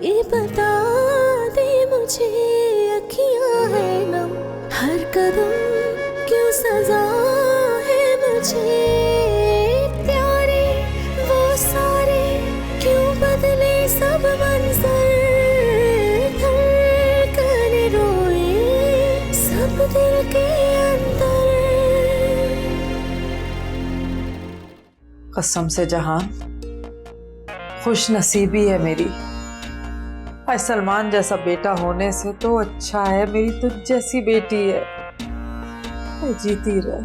ये बता दे मुझे, अखियां है नम, हर कदम क्यों सजा है मुझे, प्यारे वो सारे क्यों बदले सब मंजर, धड़कन रोए सब दिल के अंदर। कसम से जहान, खुश नसीबी है मेरी। और सलमान जैसा बेटा होने से तो अच्छा है मेरी तुझ जैसी बेटी है। जीती रहे।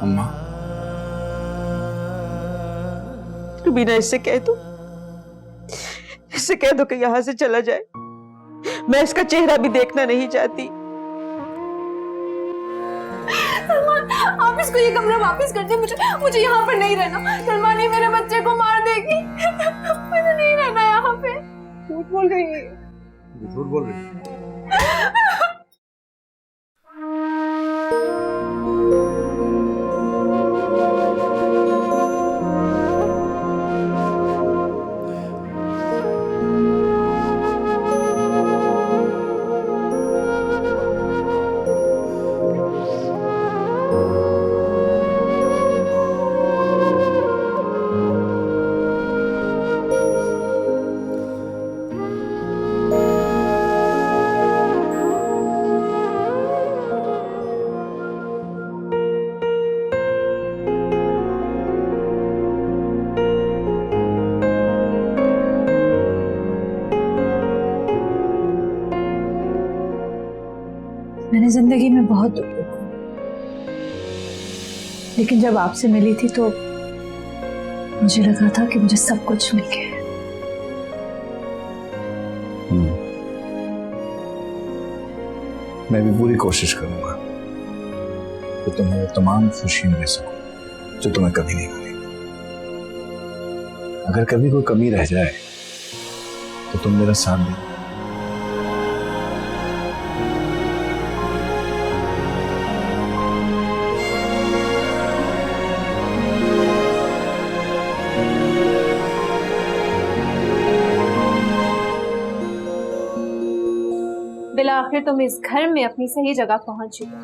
अम्मा, रुबीना, इससे कह दो, इससे कह दो कि यहाँ से चला जाए। मैं इसका चेहरा भी देखना नहीं चाहती। सलमान, आप इसको ये कमरा वापस कर दे, मुझे यहाँ पर नहीं रहना। सलमान, ये मेरे बच्चे को मार देगी। मुझे नहीं रहना यहाँ पे। झूठ बोल रही है। झूठ बोल रही है। मैंने जिंदगी में बहुत दुख देखा, लेकिन जब आपसे मिली थी तो मुझे लगा था कि मुझे सब कुछ मिल गया है। मैं भी पूरी कोशिश करूंगा कि तुम्हें तमाम खुशियां मिल सकूं जो तुम्हें कभी नहीं मिली। अगर कभी कोई कमी रह जाए तो तुम मेरा साथ दो। बिलाखिर तुम इस घर में अपनी सही जगह पहुंच चुके।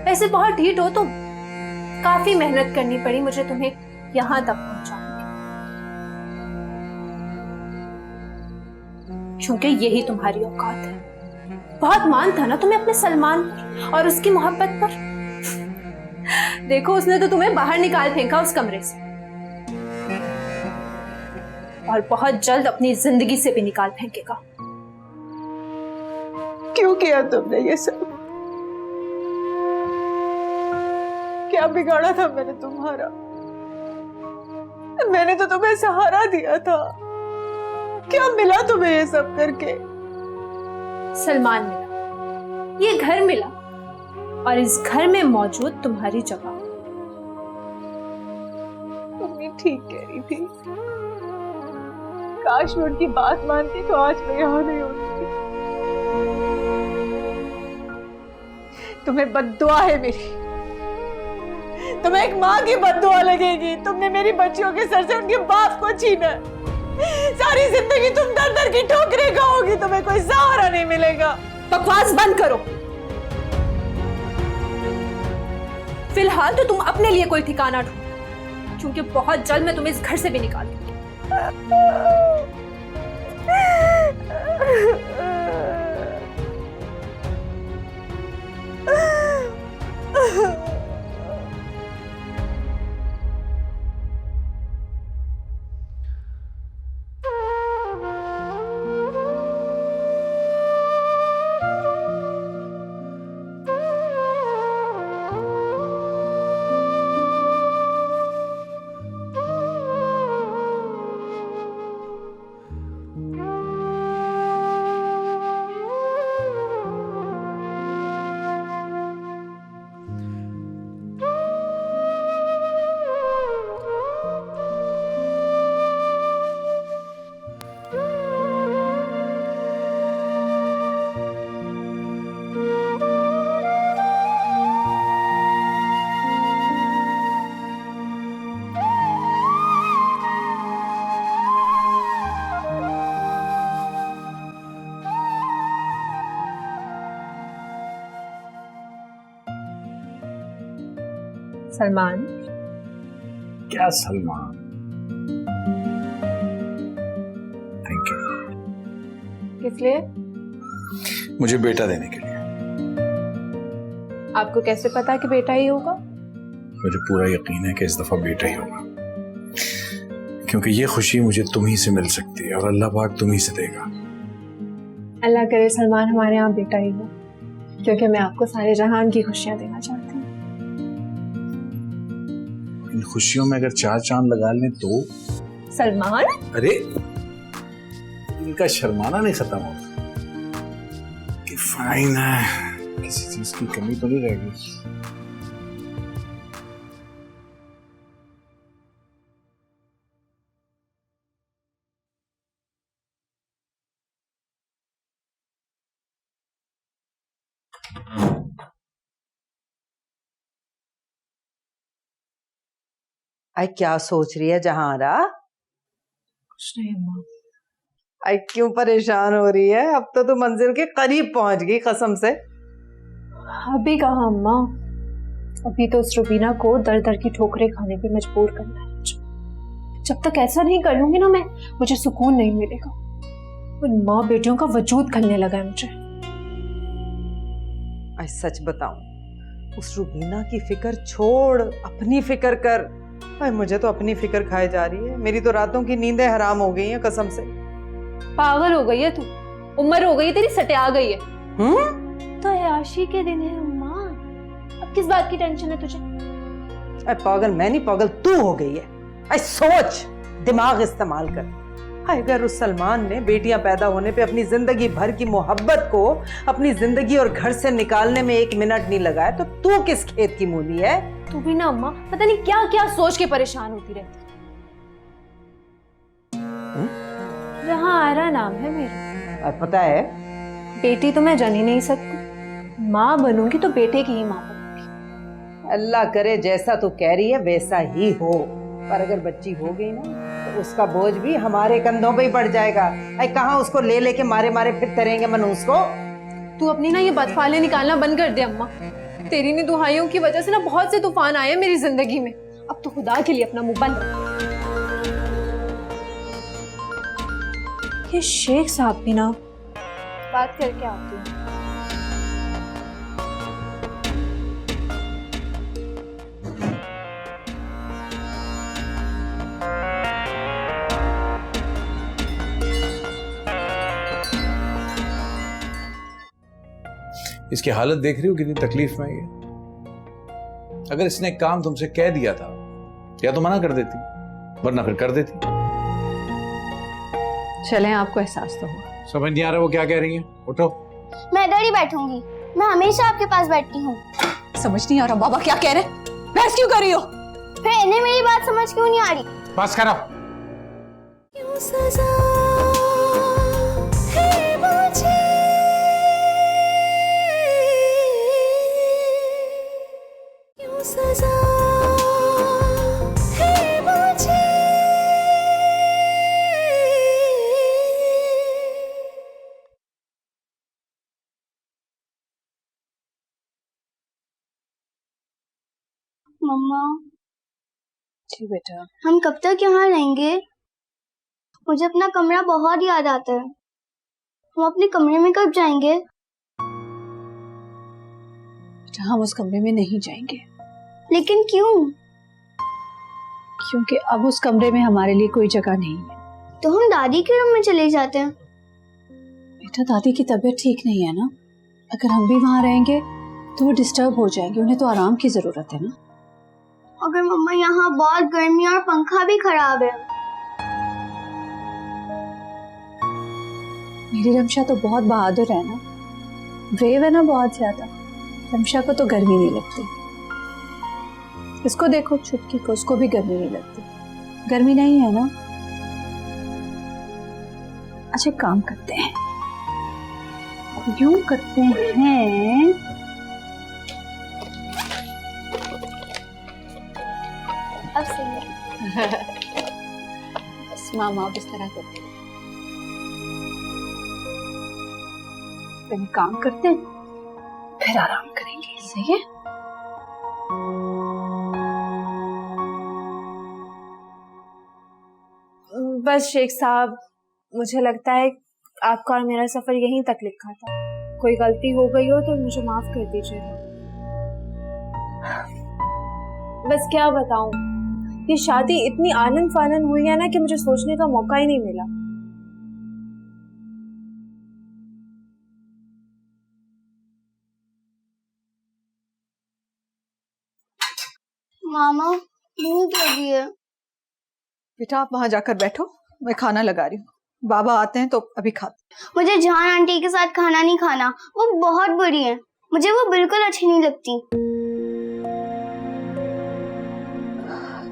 वैसे बहुत ढीठ हो तुम, काफी मेहनत करनी पड़ी मुझे तुम्हें यहां तक पहुंचाने की, क्योंकि यही तुम्हारी औकात है। बहुत मान था ना तुम्हें अपने सलमान पर और उसकी मोहब्बत पर। देखो, उसने तो तुम्हें बाहर निकाल फेंका उस कमरे से, और बहुत जल्द अपनी जिंदगी से भी निकाल फेंकेगा। क्यों किया तुमने ये सब? क्या बिगाड़ा था मैंने तुम्हारा? मैंने तो तुम्हें सहारा दिया था। क्या मिला तुम्हें ये सब करके? सलमान मिला, ये घर मिला, और इस घर में मौजूद तुम्हारी जगह। तुमने ठीक कह रही थी। काश मैं उनकी बात मानती तो आज मैं यहाँ नहीं होती। तुम्हें बद्दुआ है मेरी, तुम्हें एक माँ की बद्दुआ लगेगी। तुमने मेरी बच्चियों के सर से उनके बाप को छीना। सारी जिंदगी तुम दर दर की ठोकरें खाओगी, तुम्हें कोई सहारा नहीं मिलेगा। बकवास बंद करो। फिलहाल तो तुम अपने लिए कोई ठिकाना ढूंढो, क्योंकि बहुत जल्द मैं तुम्हें इस घर से भी निकाल दूंगी। सलमान। क्या सलमान? Thank you. किस लिए? मुझे बेटा देने के लिए। आपको कैसे पता कि बेटा ही होगा? मुझे पूरा यकीन है कि इस दफा बेटा ही होगा, क्योंकि ये खुशी मुझे तुम ही से मिल सकती है और अल्लाह पाक तुम ही से देगा। अल्लाह करे सलमान हमारे यहाँ बेटा ही हो, क्योंकि मैं आपको सारे जहान की खुशियां देना चाहती हूँ। इन खुशियों में अगर 4 चांद लगा लें तो? सलमान, अरे इनका शर्माना नहीं खत्म होता कि फाइन है, किसी चीज की कमी तो नहीं रहेगी। आई क्या सोच रही है जहांरा? कुछ नहीं अम्मा। आई क्यों परेशान हो रही है? अब तो तू मंजिल के करीब पहुंच गई कसम से। अभी कहा अम्मा, अभी तो उस रुबीना को दर दर की ठोकरें खाने पे मजबूर करना है मुझे। जब तक ऐसा नहीं कर लूंगी ना मैं, मुझे सुकून नहीं मिलेगा। उन माँ बेटियों का वजूद खलने लगा है मुझे। आई सच बताऊं, उस रुबीना की फिक्र छोड़, अपनी फिक्र कर। आई मुझे तो अपनी फिक्र खाए जा रही है। मेरी तो रातों की नींदें हराम हो गई हैं कसम से। पागल हो गई है तू, उम्र हो गई है तेरी, सटिया गई है। तो अयाशी के दिन है अम्मा, अब किस बात की टेंशन है तुझे? आई पागल मैं नहीं, पागल तू हो गई है। आई सोच, दिमाग इस्तेमाल कर। हाय, अगर उस सलमान ने बेटियां पैदा होने पे अपनी जिंदगी भर की मोहब्बत को अपनी जिंदगी और घर से निकालने में 1 मिनट नहीं लगाया, तो तू किस खेत की मूली है? तू भी ना अम्मा, पता नहीं क्या क्या सोच के परेशान होती रहती। जहांरा नाम है मेरा। और पता है, बेटी तो मैं जन ही नहीं सकती, माँ बनूंगी तो बेटे की ही माँ बनूंगी। अल्लाह करे जैसा तू कह रही है वैसा ही हो, पर अगर बच्ची हो गई ना तो उसका बोझ भी हमारे कंधों पे ही पड़ जाएगा। आई कहाँ उसको ले लेके मारे मारे फिरते रहेंगे मनूस को। तू अपनी ना ये बदफाले निकालना बंद कर दे अम्मा। तेरी नी दुहाइयों की वजह से ना बहुत से तूफान आए हैं मेरी जिंदगी में। अब तो खुदा के लिए अपना मुंह बंद रख। ये शेख साहब भी ना बात करके आती है। इसकी हालत देख रही हो कितनी तकलीफ में है ये। अगर इसने एक काम तुमसे कह दिया था या तो मना कर देती, वरना फिर कर देती। चलें, आपको एहसास तो हुआ। समझ नहीं आ रहा वो क्या कह रही है। उठो। मैं इधर ही बैठूंगी, मैं हमेशा आपके पास बैठती हूँ। समझ नहीं आ रहा बाबा क्या कह रहे? बहस क्यों कर रही हो? फिर इन्हें मेरी बात समझ क्यों नहीं आ रही? बस करो। क्यों सजा है मुझे, क्यों सजा है मुझे, मम्मा जी बेटा। हम कब तक यहाँ रहेंगे? मुझे अपना कमरा बहुत याद आता है। हम अपने कमरे में कब जाएंगे? बेटा हम उस कमरे में नहीं जाएंगे। लेकिन क्यों? क्योंकि अब उस कमरे में हमारे लिए कोई जगह नहीं है। तो हम दादी के रूम में चले जाते हैं। बेटा दादी की तबीयत ठीक नहीं है ना, अगर हम भी वहाँ रहेंगे तो वो डिस्टर्ब हो जाएंगे, उन्हें तो आराम की जरूरत है ना। अगर मम्मा यहाँ बहुत गर्मी और पंखा भी खराब है। मेरी रमशा तो बहुत बहादुर है ना, ब्रेव है ना बहुत ज्यादा। रमशा को तो गर्मी नहीं लगती। इसको देखो छुटकी को, उसको भी गर्मी नहीं लगती। गर्मी नहीं है ना। अच्छा काम करते हैं, यूं करते हैं, अब सही है। बस मामा अब इस तरह करते हैं। पहले काम करते हैं फिर आराम करेंगे, सही है? बस शेख साहब, मुझे लगता है आपका और मेरा सफर यहीं तक लिखा था। कोई गलती हो गई हो तो मुझे माफ कर दीजिएगा। बस क्या बताऊं, ये शादी इतनी आनन फानन हुई है ना कि मुझे सोचने का मौका ही नहीं मिला। मामा भूख लगी है। बेटा आप वहां जाकर बैठो, मैं खाना लगा रही हूँ। बाबा आते हैं तो अभी खाते। मुझे जहान आंटी के साथ खाना नहीं खाना, वो बहुत बुरी है। मुझे वो बिल्कुल अच्छी नहीं लगती।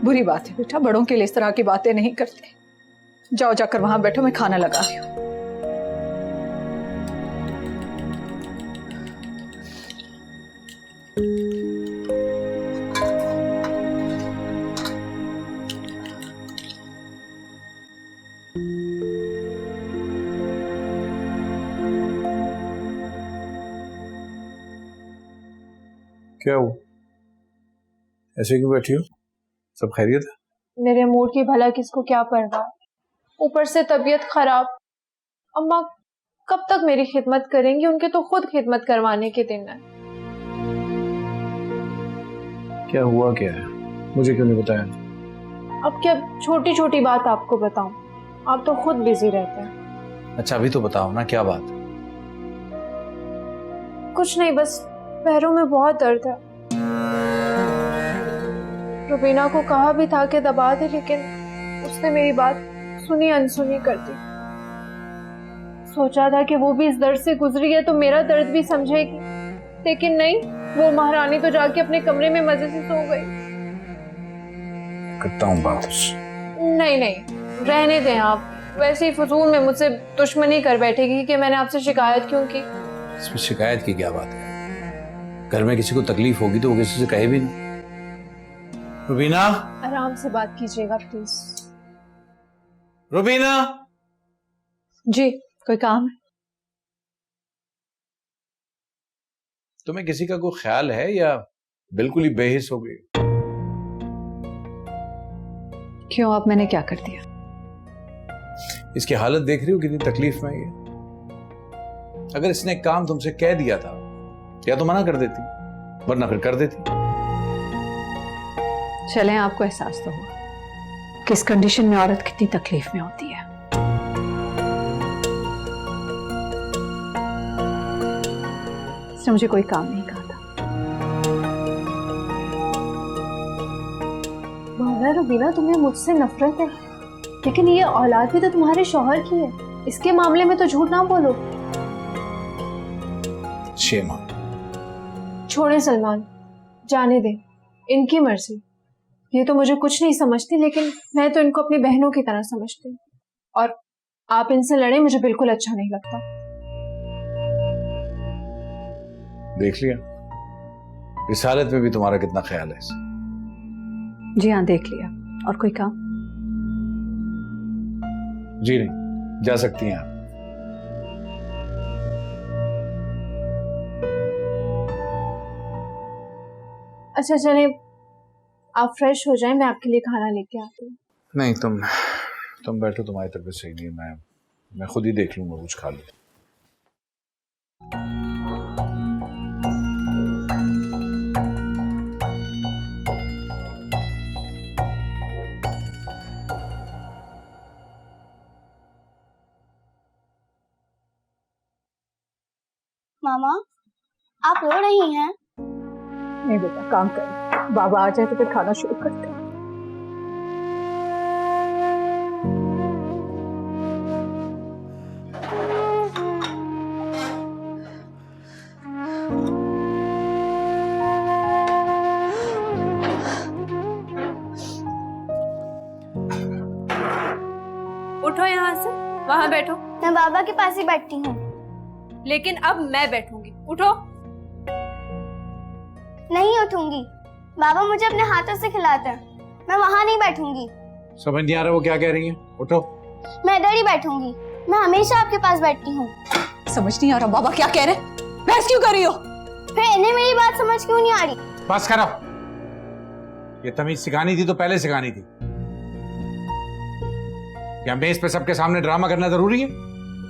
बुरी बात है बेटा, बड़ों के लिए इस तरह की बातें नहीं करते। जाओ जाकर वहां बैठो, मैं खाना लगा रही हूँ। क्या हुआ, ऐसे क्यों बैठी हो? सब खैरियत है? मेरे मूड की भला किसको क्या परवाह, ऊपर से तबीयत खराब। अम्मा कब तक मेरी खिदमत करेंगी? उनके तो खुद खिदमत करवाने के दिन है। क्या हुआ क्या है, मुझे क्यों नहीं बताया? अब क्या छोटी छोटी बात आपको बताऊं? आप तो खुद बिजी रहते हैं। अच्छा अभी तो बताओ ना, क्या बात? कुछ नहीं, बस पैरों में बहुत दर्द है। रुबीना को कहा भी था कि दबा दे, लेकिन उसने मेरी बात सुनी अनसुनी कर दी। सोचा था कि वो भी इस दर्द से गुजरी है तो मेरा दर्द भी समझेगी, लेकिन नहीं, वो महारानी तो जाके अपने कमरे में मजे से सो गई। करता हूँ बात। नहीं नहीं, रहने दें आप। वैसे ही फजूल में मुझसे दुश्मनी कर बैठेगी कि मैंने आपसे शिकायत क्यों की। इसमें शिकायत की क्या बात है? घर में किसी को तकलीफ होगी तो वो किसी से कहे भी नहीं। रुबीना, आराम से बात कीजिएगा प्लीज। रुबीना। जी कोई काम है? तुम्हें किसी का कोई ख्याल है या बिल्कुल ही बेहिस हो गई? क्यों, अब मैंने क्या कर दिया? इसकी हालत देख रही हो कितनी तकलीफ में है। अगर इसने एक काम तुमसे कह दिया था या तो मना कर देती, वरना फिर कर देती। चलें, आपको एहसास तो हुआ कि इस कंडीशन में औरत कितनी तकलीफ में होती है। इसने मुझे कोई काम नहीं कहा था। माना रुबीना, तुम्हें मुझसे नफरत है, लेकिन ये औलाद भी तो तुम्हारे शौहर की है। इसके मामले में तो झूठ ना बोलो। शेमा, छोड़े सलमान, जाने दे, इनकी मर्जी। ये तो मुझे कुछ नहीं समझती, लेकिन मैं तो इनको अपनी बहनों की तरह समझती हूँ, और आप इनसे लड़े मुझे बिल्कुल अच्छा नहीं लगता। देख लिया इस हालत में भी तुम्हारा कितना ख्याल है इसे। जी हाँ, देख लिया। और कोई काम? जी नहीं, जा सकती हैं आप। अच्छा चले, आप फ्रेश हो जाएं, मैं आपके लिए खाना लेके आती हूँ। नहीं, तुम बैठो, तुम्हारी तबीयत सही नहीं है। मैं खुद ही देख लूंगा, कुछ खा लूँ। मामा आप रो रही हैं? नहीं बेटा, काम कर। बाबा आ जाए तो फिर खाना शुरू करते हैं। उठो यहाँ से, वहां बैठो। मैं बाबा के पास ही बैठती हूँ। लेकिन अब मैं बैठूंगी, उठो। नहीं उठूंगी, बाबा मुझे अपने हाथों से खिलाते हैं। मैं वहां नहीं बैठूंगी। समझ नहीं आ रहा वो क्या कह रही है? उठो। मैं इधर ही बैठूंगी, मैं हमेशा आपके पास बैठती हूँ। समझ नहीं आ रहा बाबा क्या कह रहे? बहस क्यों कर रही हो? फिर इन्हें मेरी बात समझ क्यों नहीं आ रही? बस करो, ये तमीज सिखानी थी तो पहले सिखानी थी। क्या मेज पे सबके सामने ड्रामा करना जरूरी है?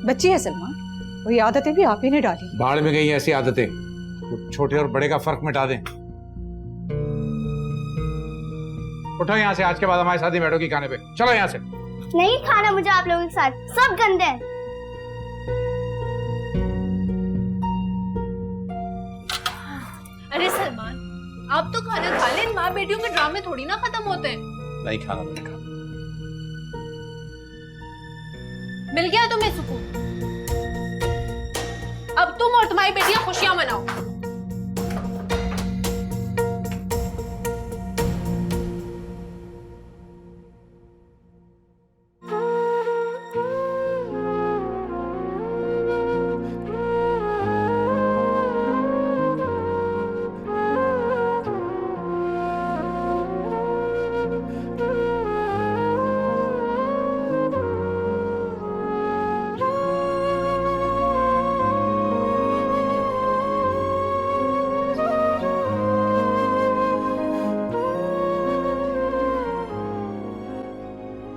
बच्ची है सलमान, वही आदतें भी आप ही ने डाली। बाढ़ में गई ऐसी आदतें, वो छोटे और बड़े का फर्क मिटा दें। उठो यहाँ से, आज के बाद हमारे साथ ही बैठोगी खाने पे। चलो यहाँ से। नहीं खाना मुझे आप लोगों के साथ, सब गंदे हैं। अरे सलमान, आप तो खाना खा लें, माँ बेटियों के ड्रामे थोड़ी ना खत्म होते हैं। नहीं खाना, मैंने कहा। मिल गया तुम्हें सुकून, अब तुम और तुम्हारी बेटियां खुशियां मनाओ।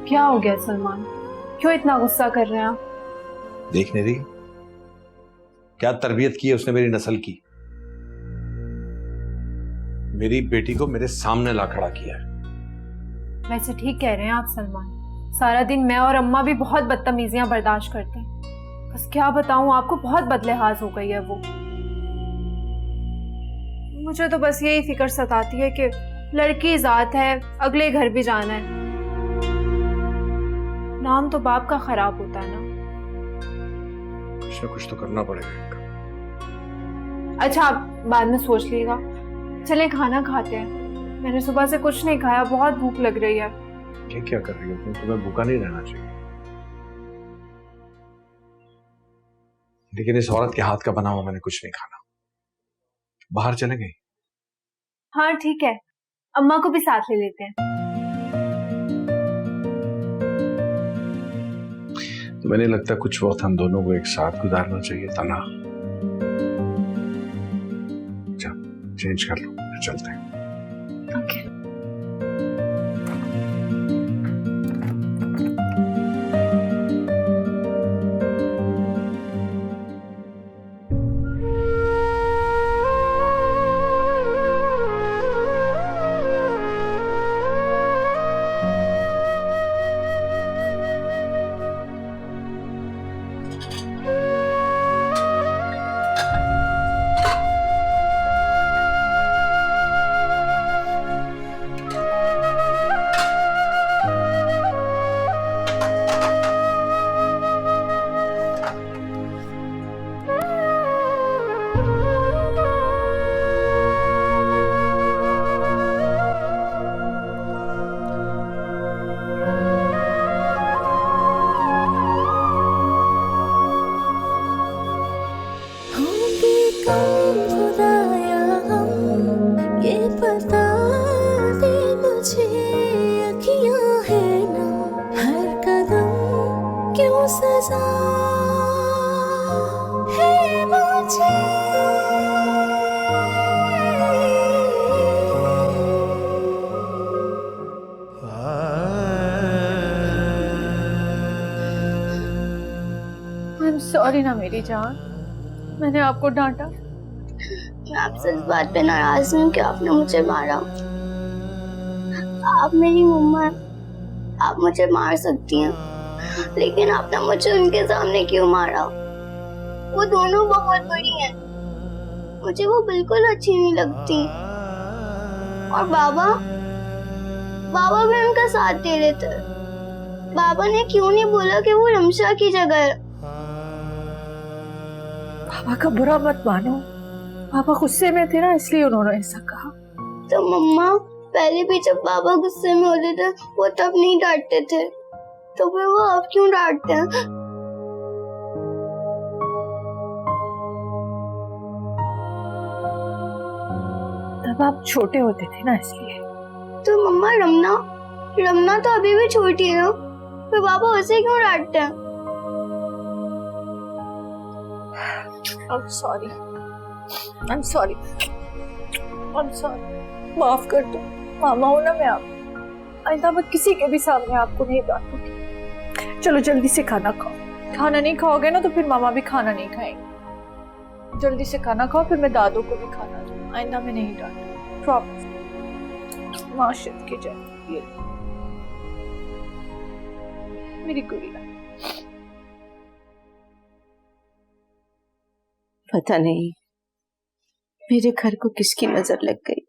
क्या हो गया सलमान, क्यों इतना गुस्सा कर रहे हैं आप? देखने दी क्या तरबियत की है उसने मेरी नस्ल की। मेरी बेटी को मेरे सामने ला खड़ा किया है। वैसे ठीक कह रहे हैं आप सलमान, सारा दिन मैं और अम्मा भी बहुत बदतमीजियां बर्दाश्त करते हैं। बस क्या बताऊं आपको, बहुत बदलिहाज हो गई है वो। मुझे तो बस यही फिक्र सताती है कि लड़की जात है, अगले घर भी जाना है। नाम तो बाप का खराब होता है ना। कुछ ना कुछ तो करना पड़ेगा इनका। अच्छा, आप बाद में सोच लीजिएगा, चलें खाना खाते हैं। मैंने सुबह से कुछ नहीं खाया, बहुत भूख लग रही है। ये क्या कर रही हो? तुम्हें भूखा नहीं रहना चाहिए। लेकिन इस औरत के हाथ का बना हुआ मैंने कुछ नहीं खाना। बाहर चले गए? हाँ ठीक है, अम्मा को भी साथ ले लेते हैं। तो मैंने लगता है कुछ वक्त हम दोनों को एक साथ गुजारना चाहिए था ना। चेंज कर लो, चलते हैं। ओके। सजा है मुझे। I'm sorry ना मेरी जान, मैंने आपको डांटा। मैं आपसे इस बात पे नाराज हूँ कि आपने मुझे मारा। आप मेरी मम्मा हैं, आप मुझे मार सकती हैं, लेकिन आपने मुझे उनके सामने क्यों मारा? वो दोनों बहुत बड़ी हैं, मुझे वो बिल्कुल अच्छी नहीं लगती। और बाबा भी उनका साथ दे रहे थे। बाबा ने क्यों नहीं बोला कि वो रमशा की जगह है? पापा का बुरा मत मानो, पापा गुस्से में थे ना, इसलिए उन्होंने ऐसा कहा। तो मम्मा, पहले भी जब बाबा गुस्से में होते थे वो तब नहीं डांटते थे, तो फिर वो अब क्यों डांटते हैं? तब आप छोटे होते थे ना, इसलिए। तो मम्मा, रमना तो अभी भी छोटी है ना, फिर बाबा उसे क्यों डांटते हैं? I'm sorry, I'm sorry, I'm sorry। माफ कर दो, मामा हूं ना मैं। आप आइंदा मैं किसी के भी सामने आपको नहीं डांटूंगी। चलो जल्दी से खाना खाओ। खाना नहीं खाओगे ना तो फिर मामा भी खाना नहीं खाएंगे। जल्दी से खाना खाओ, फिर मैं दादू को भी खाना दूँ। आइंदा में नहीं डांटूंगी, प्रॉमिस। माशिद की जाए ये मेरी गुड़िया। पता नहीं मेरे घर को किसकी नजर लग गई।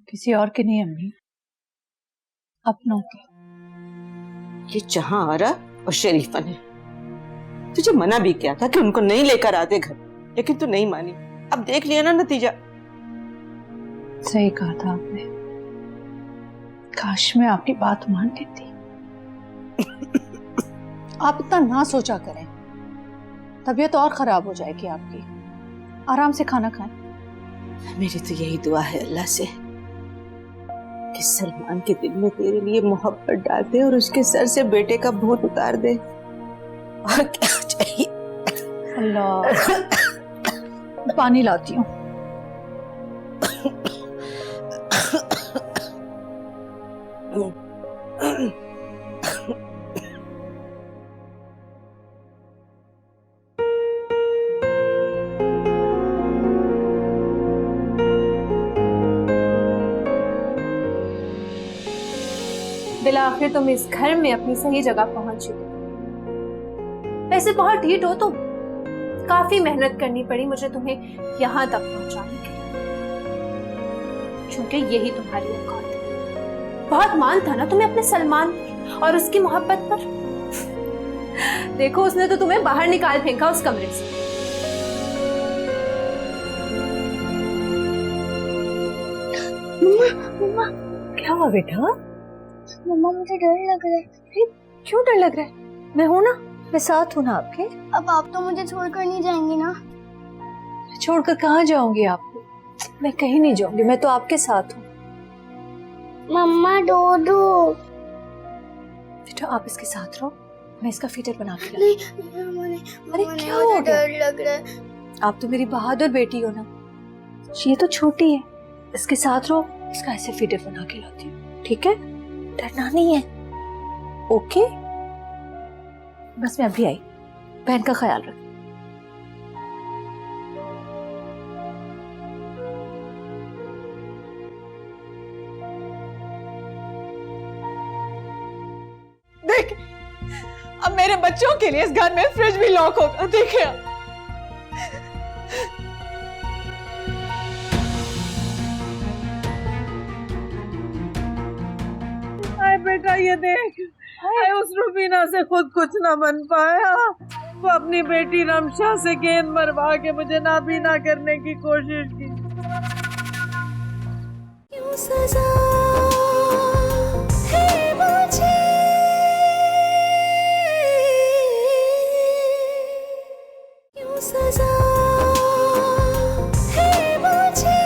किसी और के नहीं अम्मी, अपनों के। ये जहां आरा और शरीफा ने तुझे मना भी किया था कि उनको नहीं लेकर आते घर, लेकिन तू नहीं मानी। अब देख लिया ना नतीजा। सही कहा था आपने, काश मैं आपकी बात मान लेती। आप इतना ना सोचा करें, तबीयत और खराब हो जाएगी आपकी। आराम से खाना खाएं। मेरी तो यही दुआ है अल्लाह से कि सलमान के दिल में तेरे लिए मोहब्बत डाल दे और उसके सर से बेटे का भूत उतार दे। और क्या चाहिए? अल्लाह, पानी लाती हूँ। बिला आखिर तुम इस घर में अपनी सही जगह पहुंच चुके। वैसे बहुत ढीठ हो तुम, काफी मेहनत करनी पड़ी मुझे तुम्हें यहाँ तक पहुंचाने के लिए, क्योंकि यही तुम्हारी औकात है। बहुत मान था ना तुम्हें अपने सलमान पर और उसकी मोहब्बत पर। देखो उसने तो तुम्हें बाहर निकाल फेंका उस कमरे से। मम्मा क्या हुआ बेटा? मम्मा मुझे डर लग रहा है। क्यों डर लग रहा है? मैं हूं ना, मैं साथ हूं ना आपके। अब आप तो मुझे छोड़कर नहीं जाएंगी ना? छोड़कर कहाँ जाऊंगी आपको? मैं कहीं नहीं जाऊंगी, मैं तो आपके साथ हूँ। मम्मा डोडो। बेटा आप इसके साथ रहो, मैं इसका फीटर बना के नहीं, अरे क्या हो गया? डर लग रहा है। आप तो मेरी बहादुर बेटी हो ना। ये तो छोटी है, इसके साथ रहो, इसका ऐसे फीटर बना के लाती हूँ, ठीक है? डरना नहीं है, ओके? बस मैं अभी आई, बहन का ख्याल रख। देख, अब मेरे बच्चों के लिए इस घर में फ्रिज भी लॉक होगा, देखिए। हाय बेटा ये देख, हाय उस रुबीना से खुद कुछ ना बन पाया। वो अपनी बेटी रमशा से गेंद मरवा के मुझे नाबीना करने की कोशिश की। क्यों सजा है मुझे, क्यों सजा है मुझे।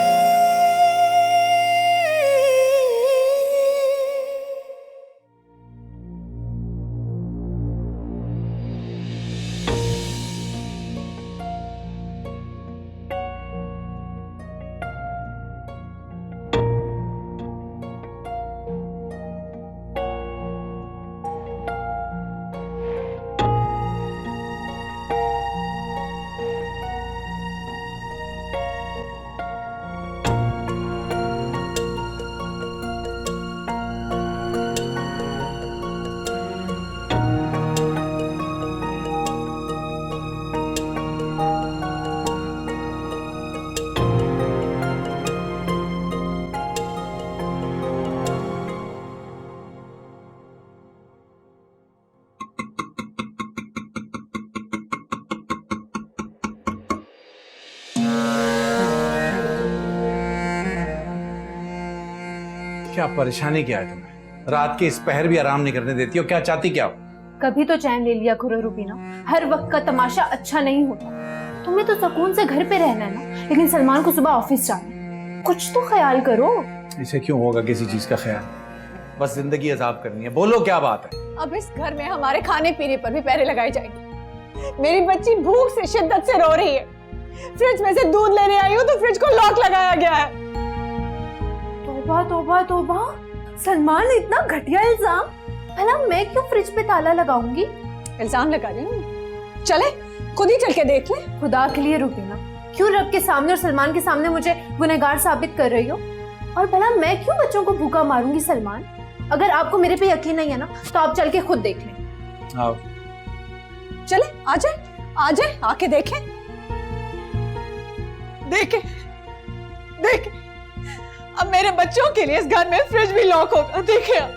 क्या परेशानी क्या है तुम्हें? रात के इस पहर भी आराम नहीं करने देती हो, क्या चाहती क्या हो? कभी तो चैन ले लिया करो रुबीना, हर वक्त का तमाशा अच्छा नहीं होता। तुम्हें तो सुकून से घर पे रहना है ना, लेकिन सलमान को सुबह ऑफिस जाना है। कुछ तो ख्याल करो। इसे क्यों होगा किसी चीज का ख्याल? बस जिंदगी अजाब करनी है। बोलो क्या बात है? अब इस घर में हमारे खाने पीने पर भी पहरे लगाए जाएंगे। मेरी बच्ची भूख से शिद्दत से रो रही है, फ्रिज में से दूध लेने आई हूँ तो फ्रिज को लॉक लगाया गया है। तौबा तौबा तौबा, सलमान इतना घटिया इल्जाम। भला मैं क्यों फ्रिज पे ताला लगाऊंगी? इल्जाम लगा रही हूँ। चले खुद ही चल के देख ले। खुदा के लिए रुबीना, क्यों रब के सामने और सलमान के सामने मुझे गुनहगार साबित कर रही हो? और भला मैं क्यों बच्चों को भूखा मारूंगी सलमान? अगर आपको मेरे पे यकीन नहीं है ना तो आप चल के खुद देख लें। आओ चले आ जाए आके देखें। देखे देखे अब मेरे बच्चों के लिए इस घर में फ्रिज भी लॉक होगा। देखे आप।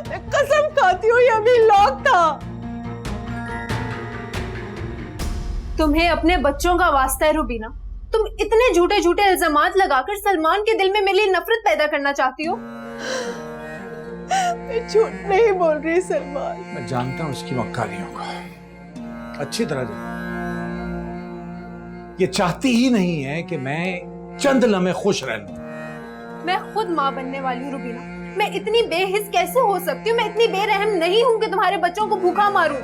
मैं कसम खाती हूँ ये अभी लॉक था। तुम्हें अपने बच्चों का वास्ता है रुबीना? तुम इतने झूठे झूठे इल्जामात लगाकर सलमान के दिल में मेरे लिए नफरत पैदा करना चाहती हो? मैं झूठ नहीं बोल रही सलमान। मैं जानता हूं उसकी मक्कारियों को अच्छी तरह जानता। ये चाहती ही नहीं है कि मैं चंद लम्हे खुश रह लूं। मैं खुद माँ बनने वाली हूँ रुबीना। मैं इतनी बेहिस कैसे हो सकती हूँ? मैं इतनी बेरहम नहीं हूँ कि तुम्हारे बच्चों को भूखा मारूं।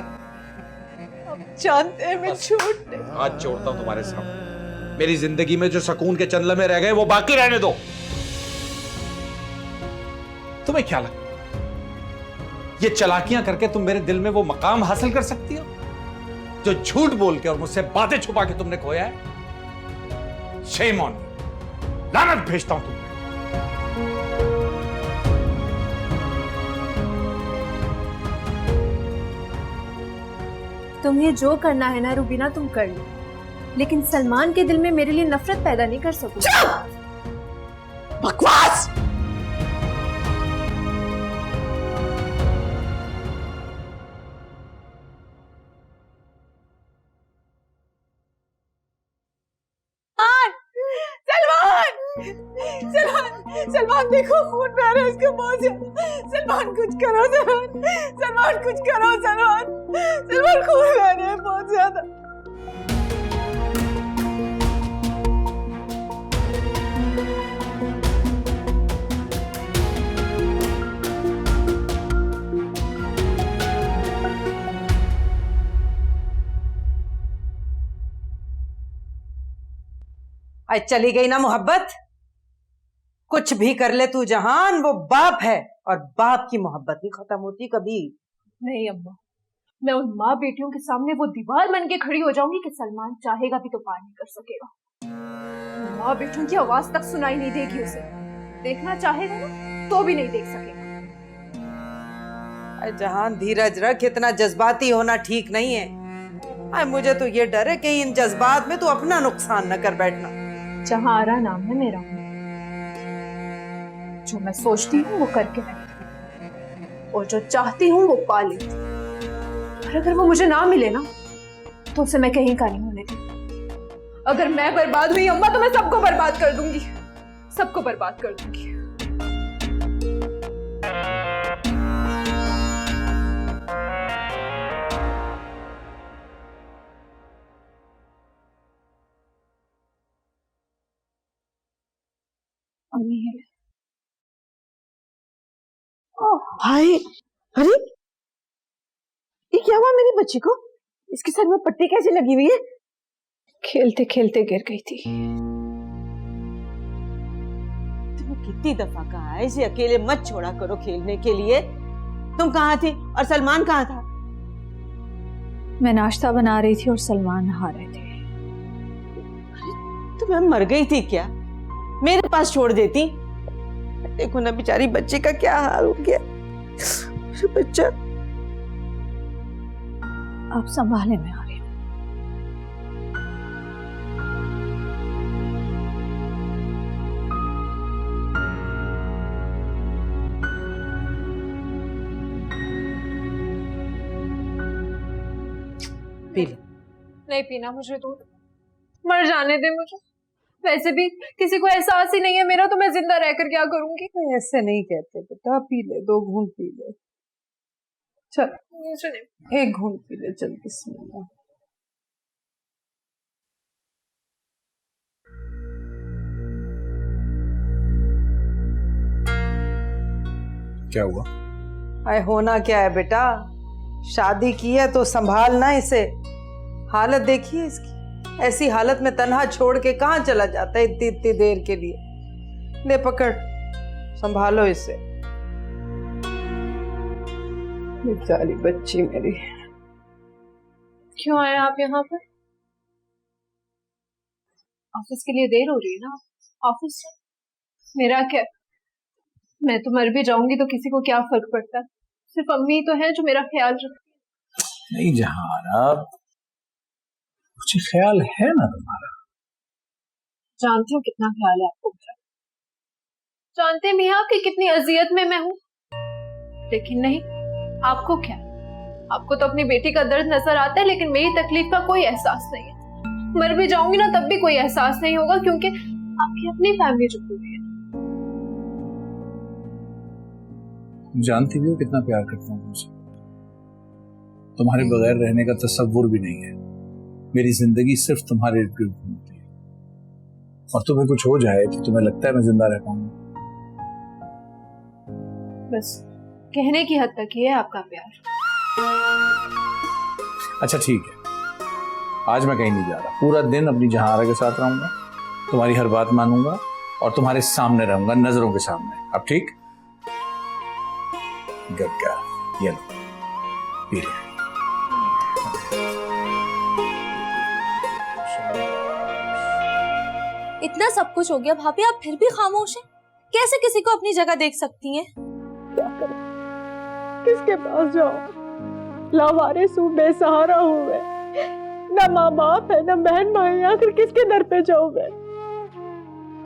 जानते हैं मैं झूठ नहीं। हाथ जोड़ता हूं तुम्हारे सामने। मेरी जिंदगी में जो सुकून के चंद लम्हे रह गए वो बाकी रहने दो। तुम्हें क्या लगता ये चालाकियां करके तुम मेरे दिल में वो मकाम हासिल कर सकती हो जो झूठ बोल के और मुझसे बातें छुपा के तुमने खोया है? Shame on you. लानत भेजता हूं तुम। तुम्हें जो करना है ना रुबीना तुम कर लो, लेकिन सलमान के दिल में मेरे लिए नफरत पैदा नहीं कर सकोगे। बकवास। सलमान देखो खून बह रहा है इसके मुंह से। सलमान कुछ करो सलमान कुछ करो सलमान खून बह रहा है बहुत ज्यादा। आज चली गई ना मोहब्बत। कुछ भी कर ले तू जहान, वो बाप है और बाप की मोहब्बत नहीं खत्म होती कभी। नहीं अम्मा, मैं उन माँ बेटियों के सामने वो दीवार बन के खड़ी हो जाऊंगी कि सलमान चाहेगा भी तो पार नहीं कर सकेगा। माँ बेटियों की आवाज तक सुनाई नहीं देगी उसे। देखना चाहेगा ना तो भी नहीं देख सकेगा। जहान धीरज रख, इतना जज्बाती होना ठीक नहीं है। मुझे तो ये डर है कि इन जज्बात में तू अपना नुकसान न कर बैठना। जहां आरा नाम है मेरा, जो मैं सोचती हूँ वो करके रहती और जो चाहती हूँ वो पा लेती। और अगर वो मुझे ना मिले ना तो उसे मैं कहीं का नहीं होने दूंगी। अगर मैं बर्बाद हुई अम्मा तो मैं सबको बर्बाद कर दूंगी, सबको बर्बाद कर दूंगी। भाई, अरे ये क्या हुआ मेरी बच्ची को? इसके सर में पट्टी कैसे लगी हुई है? खेलते खेलते गिर गई थी। तुम्हें कितनी दफा कहा है इसे अकेले मत छोड़ा करो खेलने के लिए। तुम कहाँ थी और सलमान कहाँ था? मैं नाश्ता बना रही थी और सलमान नहा रहे थे। तुम्हें मर गई थी क्या? मेरे पास छोड़ देती। देखो ना बेचारी बच्चे का क्या हाल हो गया। बच्चा आप संभाले, मैं आ रही हूँ। पी ले। नहीं पीना मुझे दूध, मर जाने दे मुझे। वैसे भी किसी को एहसास ही नहीं है मेरा, तो मैं जिंदा रहकर क्या करूंगी? ऐसे नहीं कहते बेटा, पी ले, 2 घूंट पी ले। चल एक घूंट पी ले, चल बिस्मिल्लाह। क्या हुआ? अरे होना क्या है बेटा, शादी की है तो संभालना इसे। हालत देखिए इसकी, ऐसी हालत में तन्हा छोड़ के कहाँ चला जाता है इतनी इतनी देर के लिए। ले पकड़, संभालो इसे। बेचारी बच्ची मेरी। क्यों आए आप यहाँ पर? ऑफिस के लिए देर हो रही है ना। ऑफिस मेरा क्या, मैं तो मर भी जाऊंगी तो किसी को क्या फर्क पड़ता है। सिर्फ अम्मी तो है जो मेरा ख्याल रखती। नहीं जहारा, कुछ ख्याल है ना तुम्हारा? जानती हूँ कितना ख्याल है आपको मेरा। जानते हैं मियाँ कि कितनी अजियत में मैं हूँ, लेकिन नहीं, आपको क्या, आपको तो अपनी बेटी का दर्द नजर आता है, लेकिन मेरी तकलीफ का कोई एहसास नहीं है। मर भी जाऊंगी ना तब भी कोई एहसास नहीं होगा, क्योंकि आपकी अपनी फैमिली जुड़ी हुई है। जानती भी हो कितना प्यार करता हूँ तुमसे। तुम्हारे बगैर रहने का तस्वुर भी नहीं है। मेरी जिंदगी सिर्फ तुम्हारे इर्द गिर्द घूमती है, और तुम्हें कुछ हो जाए तो तुम्हें लगता है मैं जिंदा रह पाऊंगा? बस कहने की हद तक ही है आपका प्यार। अच्छा ठीक है, आज मैं कहीं नहीं जा रहा। पूरा दिन अपनी जहारा के साथ रहूंगा, तुम्हारी हर बात मानूंगा और तुम्हारे सामने रहूंगा, नजरों के सामने। अब ठीक? गग्गा, ये लो, पी ले। इतना सब कुछ हो गया भाभी, आप फिर भी खामोश हैं। कैसे किसी को अपनी जगह देख सकती हैं? क्या करूं? किसके पास जाऊं? लावारिस हूँ, बेसहारा हूँ मैं। ना माँ बाप है, ना बहन भाई, आखिर किसके दर पे जाऊं मैं?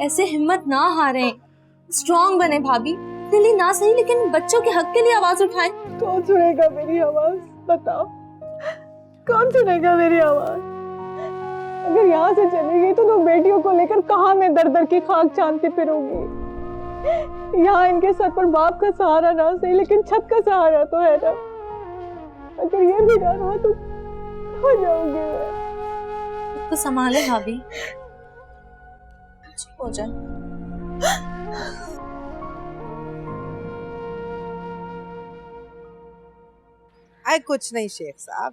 ऐसे हिम्मत ना हारें, स्ट्रॉन्ग बने भाभी। दिल्ली ना सही, लेकिन बच्चों के हक के लिए आवाज उठाएं। कौन सुनेगा मेरी आवाज? बताओ, कौन सुनेगा मेरी आवाज? अगर यहाँ से चली गई तो बेटियों को लेकर कहाँ मैं दर दर की खाक छानती फिरूंगी। यहाँ इनके सर पर बाप का सहारा ना सही, लेकिन छत का सहारा तो है ना। अगर ये भी ना हुआ तो हो जाऊंगी मैं। तो संभाले भाभी, चुप हो जाए। आए कुछ नहीं शेख साहब।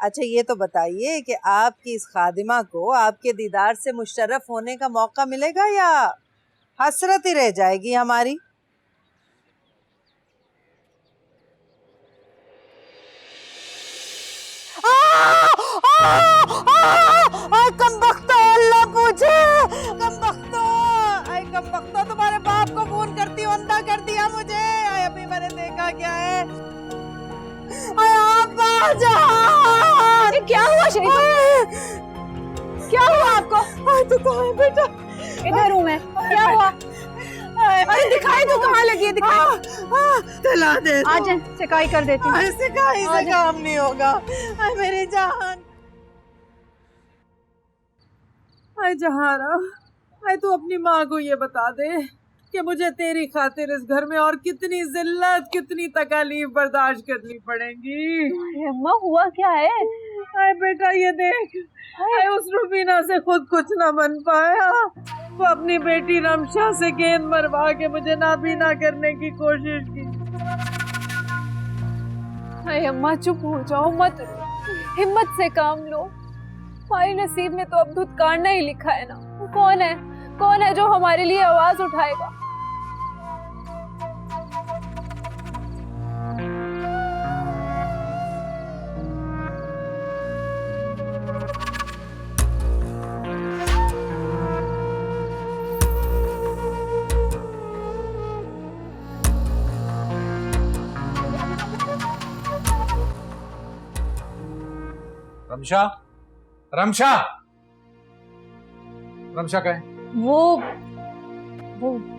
अच्छा ये तो बताइए कि आपकी इस खादिमा को आपके दीदार से मुशर्रफ होने का मौका मिलेगा या हसरत ही रह जाएगी हमारी? कमबख्तो, तुम्हारे बाप को फोन करती हूँ, अंधा कर दिया मुझे। अभी मैंने देखा क्या है। क्या हुआ शरीफा? क्या हुआ आपको? तू कहाँ है बेटा? इधर हूँ मैं। क्या हुआ? अरे दिखाई तो कहाँ लगी है? दिखाई। चला दे। आज सिकाई कर देती हूँ। सिकाई से काम नहीं होगा। आए मेरी जान। आए जहारा, आए तू अपनी माँ को ये बता दे कि मुझे तेरी खातिर इस घर में और कितनी जिल्लत, कितनी तकलीफ बर्दाश्त करनी पड़ेगी। अम्मा हुआ क्या है? आए बेटा ये देख, आए उस रुबीना से खुद कुछ ना बन पाया। वो अपनी बेटी रमशा से गेंद मरवा के मुझे नाबीना करने की कोशिश की। अरे अम्मा चुप हो जाओ, मत रो, हिम्मत से काम लो। हमारे नसीब में तो अब धुतकारना ही लिखा है ना। कौन है जो हमारे लिए आवाज उठाएगा? रमशा, रमशा, रमशा कहाँ है? वो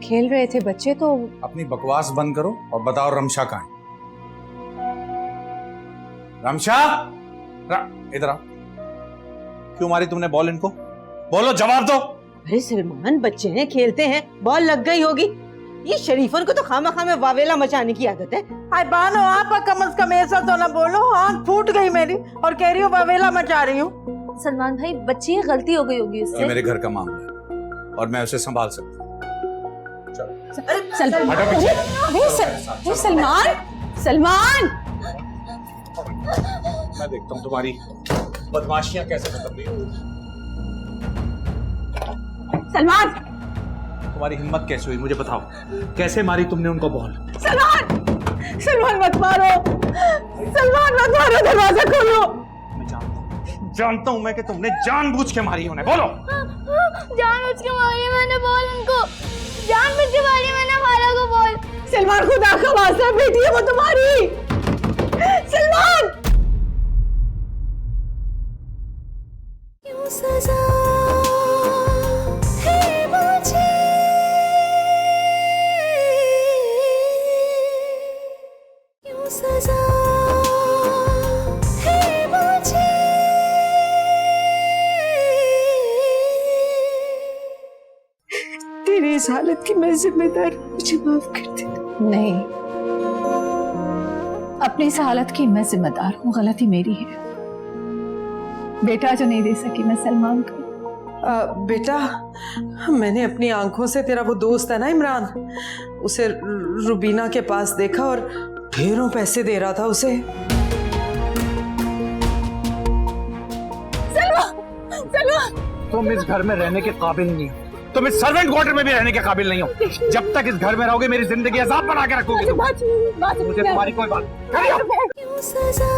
खेल रहे थे बच्चे, तो अपनी बकवास बंद करो और बताओ रमशा कहाँ है? रमशा, इधर आओ। क्यों मारी तुमने बॉल इनको? बोलो, जवाब दो। अरे सलमान, बच्चे हैं, खेलते हैं, बॉल लग गई होगी। ये शरीफन को तो खामा में वावेला मचाने की आदत है। आए बानो, आप कम से कम ऐसा तो ना बोलो। आँख फूट गई मेरी और कह रही हूँ वावेला मचा रही हूँ। सलमान भाई, बच्ची गलती हो गई होगी उससे। ये मेरे घर का मामला है और मैं उसे संभाल सकता हूँ। सलमान, हटो पीछे। सलमान, मैं देखता हूँ तुम्हारी बदमाशियां कैसे खत्म नहीं होती। सलमान, तुम्हारी हिम्मत कैसे हुई मुझे बताओ, कैसे मारी तुमने उनको बॉल? सलमान, सलमान मत मारो, सलमान मत मारो, दरवाजा खोलो। मैं जानता हूं मैं कि तुमने जानबूझ के मारी उन्हें। बोलो। जानबूझ के मारी मैंने बॉल उनको, जानबूझ के मारी मैंने खाला को बॉल। सलमान खुदा का वास्ता बेटी है वो तुम्हारी। सलमान, क्यों सजा है मुझे, क्यों सजा है मुझे। तेरी इस हालत की मैं जिम्मेदार, मुझे माफ कर दे। नहीं, अपनी इस हालत की मैं जिम्मेदार हूँ, गलती मेरी है। बेटा जो नहीं दे सकी मैं सलमान को। बेटा, मैंने अपनी आंखों से तेरा वो दोस्त है ना इमरान, उसे रुबीना के पास देखा और ढेरों पैसे दे रहा था उसे। तुम इस घर में रहने के काबिल नहीं हो, तुम इस सर्वेंट क्वार्टर में भी रहने के काबिल नहीं हो। जब तक इस घर में रहोगे मेरी जिंदगी अजाब बना के रखोगे तुम। मुझे तुम्हारी कोई बात नहीं। क्यों सजा